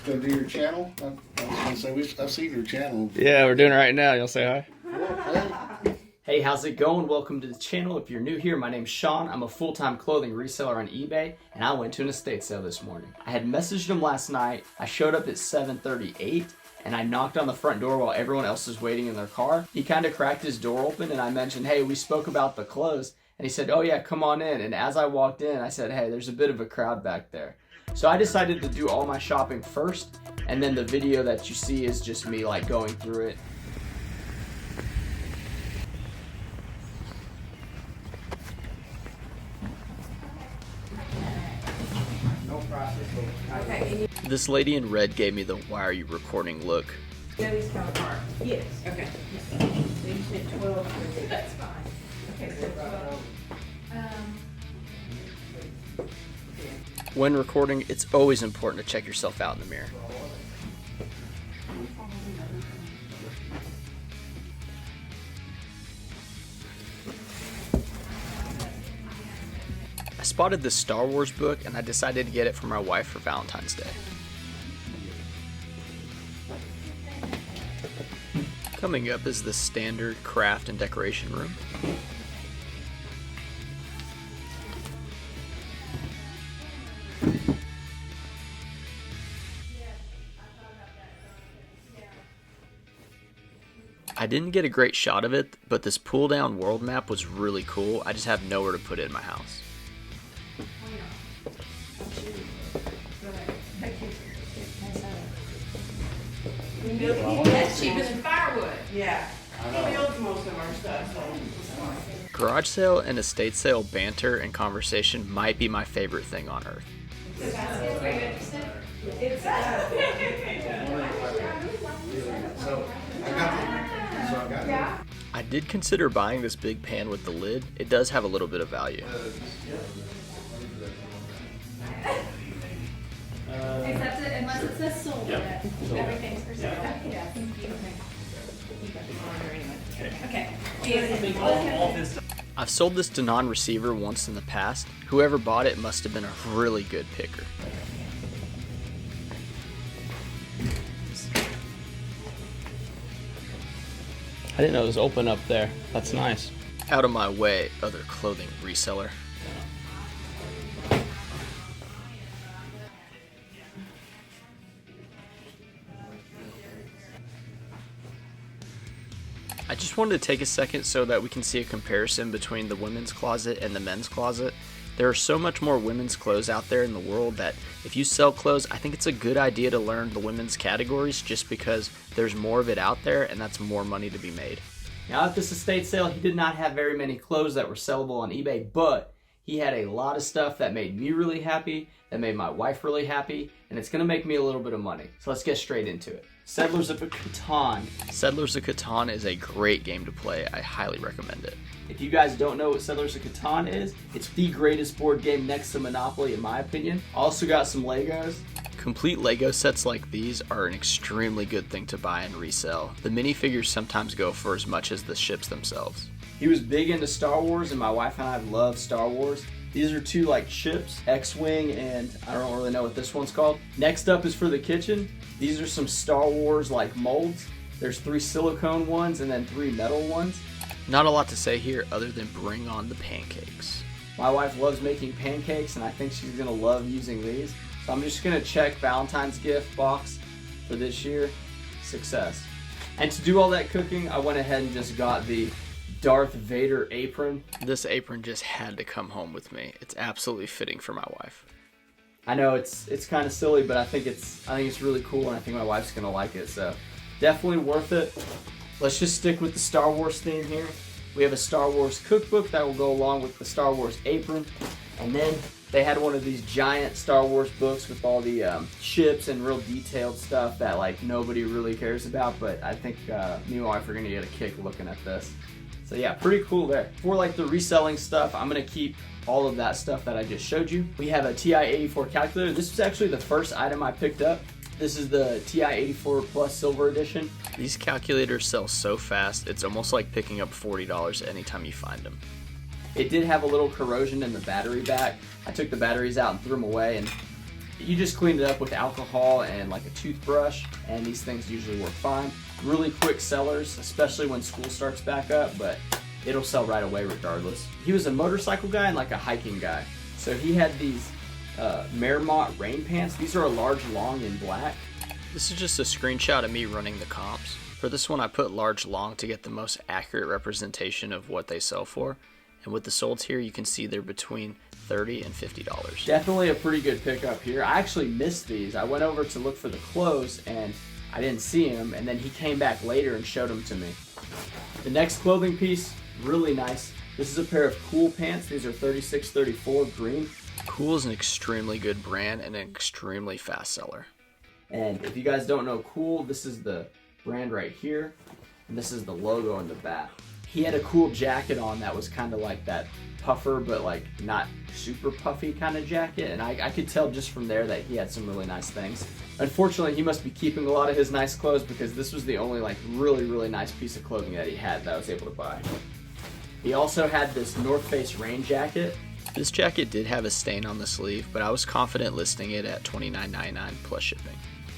Gonna do your channel? I was gonna say, I've seen your channel. Yeah, we're doing it right now. You'll say hi? Yeah, hey. Hey, how's it going? Welcome to the channel. If you're new here, my name's Sean. I'm a full-time clothing reseller on eBay, and I went to an estate sale this morning. I had messaged him last night. I showed up at 7:38, and I knocked on the front door while everyone else was waiting in their car. He kind of cracked his door open, and I mentioned, hey, we spoke about the clothes. And he said, oh yeah, come on in. And as I walked in, I said, hey, there's a bit of a crowd back there. So I decided to do all my shopping first, and then the video that you see is just me like going through it. Okay. This lady in red gave me the why are you recording look. Debbie's counterpart. Yes. Okay. So you said 12. That's fine. Okay, so 12. When recording, it's always important to check yourself out in the mirror. I spotted this Star Wars book and I decided to get it for my wife for Valentine's Day. Coming up is the standard craft and decoration room. I didn't get a great shot of it, but this pull down world map was really cool. I just have nowhere to put it in my house. That's cheaper than firewood. Yeah. He builds most of our stuff, so it's fine. Garage sale and estate sale banter and conversation might be my favorite thing on earth. I did consider buying this big pan with the lid. It does have a little bit of value. Except it, unless it says sold, Yep. everything's for sale. Yeah, thank you. Okay. I've sold this to non-receiver once in the past. Whoever bought it must have been a really good picker. I didn't know it was open up there. That's nice. Out of my way, other clothing reseller. I just wanted to take a second so that we can see a comparison between the women's closet and the men's closet. There are so much more women's clothes out there in the world that if you sell clothes, I think it's a good idea to learn the women's categories just because there's more of it out there and that's more money to be made. Now at this estate sale, he did not have very many clothes that were sellable on eBay, but he had a lot of stuff that made me really happy, that made my wife really happy, and it's gonna make me a little bit of money. So let's get straight into it. Settlers of Catan. Settlers of Catan is a great game to play. I highly recommend it. If you guys don't know what Settlers of Catan is, it's the greatest board game next to Monopoly in my opinion. Also got some Legos. Complete Lego sets like these are an extremely good thing to buy and resell. The minifigures sometimes go for as much as the ships themselves. He was big into Star Wars and my wife and I love Star Wars. These are two like ships, X-Wing and I don't really know what this one's called. Next up is for the kitchen. These are some Star Wars like molds. There's 3 silicone ones and then 3 metal ones. Not a lot to say here other than bring on the pancakes. My wife loves making pancakes and I think she's gonna love using these. So I'm just gonna check Valentine's gift box for this year. Success. And to do all that cooking, I went ahead and just got the Darth Vader apron. This apron just had to come home with me. It's absolutely fitting for my wife. I know it's kind of silly, but I think it's really cool and I think my wife's gonna like it, so definitely worth it. Let's just stick with the Star Wars theme here. We have a Star Wars cookbook that will go along with the Star Wars apron, and then they had one of these giant Star Wars books with all the ships and real detailed stuff that like nobody really cares about, but I think me and my wife are gonna get a kick looking at this. So yeah, pretty cool there. For like the reselling stuff, I'm gonna keep all of that stuff that I just showed you. We have a TI-84 calculator. This was actually the first item I picked up. This is the TI-84 Plus Silver Edition. These calculators sell so fast, it's almost like picking up $40 anytime you find them. It did have a little corrosion in the battery back. I took the batteries out and threw them away, and You just clean it up with alcohol and like a toothbrush, and these things usually work fine. Really quick sellers, especially when school starts back up, but it'll sell right away regardless. He was a motorcycle guy and like a hiking guy. So he had these Mermont rain pants. These are a large long in black. This is just a screenshot of me running the comps. For this one I put large long to get the most accurate representation of what they sell for. And with the solds here, you can see they're between $30 and $50. Definitely a pretty good pickup here. I actually missed these. I went over to look for the clothes and I didn't see him, and then he came back later and showed them to me. The next clothing piece, really nice. This is a pair of Cool pants. These are 36-34 green. Cool is an extremely good brand and an extremely fast seller. And if you guys don't know Cool, this is the brand right here, and this is the logo in the back. He had a Cool jacket on that was kind of like that puffer, but like not super puffy kind of jacket, and I could tell just from there that he had some really nice things. Unfortunately, he must be keeping a lot of his nice clothes because this was the only like really nice piece of clothing that he had that I was able to buy. He also had this North Face rain jacket. This jacket did have a stain on the sleeve, but I was confident listing it at $29.99 plus shipping.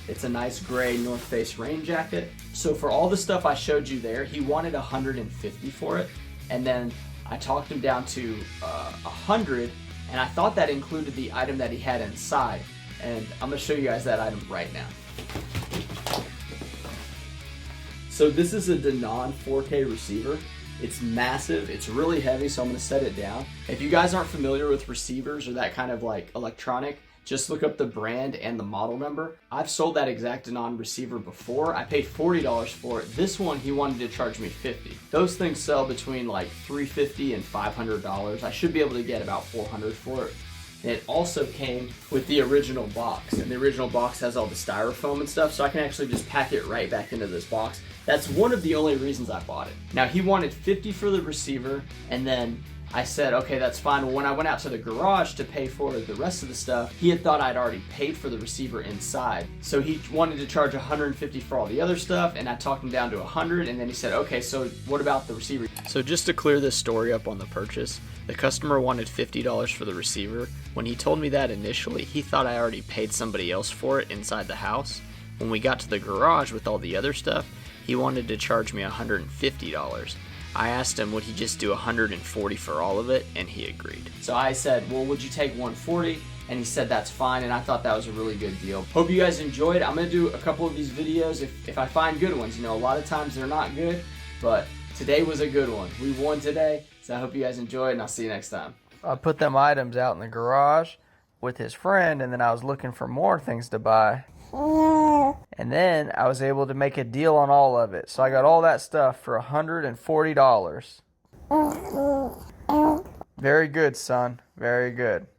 It's a nice gray North Face rain jacket. So for all the stuff I showed you there, he wanted $150 for it, and then I talked him down to $100, and I thought that included the item that he had inside, and I'm gonna show you guys that item right now. So this is a Denon 4K receiver. It's massive, it's really heavy, so I'm gonna set it down. If you guys aren't familiar with receivers or that kind of like electronic, just look up the brand and the model number. I've sold that exact Denon receiver before. I paid $40 for it. This one, he wanted to charge me $50. Those things sell between like $350 and $500. I should be able to get about $400 for it. And it also came with the original box, and the original box has all the styrofoam and stuff, so I can actually just pack it right back into this box. That's one of the only reasons I bought it. Now, he wanted $50 for the receiver, and then I said, okay, that's fine. Well, when I went out to the garage to pay for the rest of the stuff, he had thought I'd already paid for the receiver inside. So he wanted to charge $150 for all the other stuff, and I talked him down to $100, and then he said, okay, so what about the receiver? So just to clear this story up on the purchase, the customer wanted $50 for the receiver. When he told me that initially, he thought I already paid somebody else for it inside the house. When we got to the garage with all the other stuff, he wanted to charge me $150. I asked him would he just do $140 for all of it, and he agreed. So I said, well, would you take $140? And he said that's fine, and I thought that was a really good deal. Hope you guys enjoyed. I'm gonna do a couple of these videos if I find good ones. You know, a lot of times they're not good, but today was a good one. We won today, so I hope you guys enjoyed, and I'll see you next time. I put them items out in the garage with his friend, and then I was looking for more things to buy. And then I was able to make a deal on all of it. So I got all that stuff for $140. Very good, son. Very good.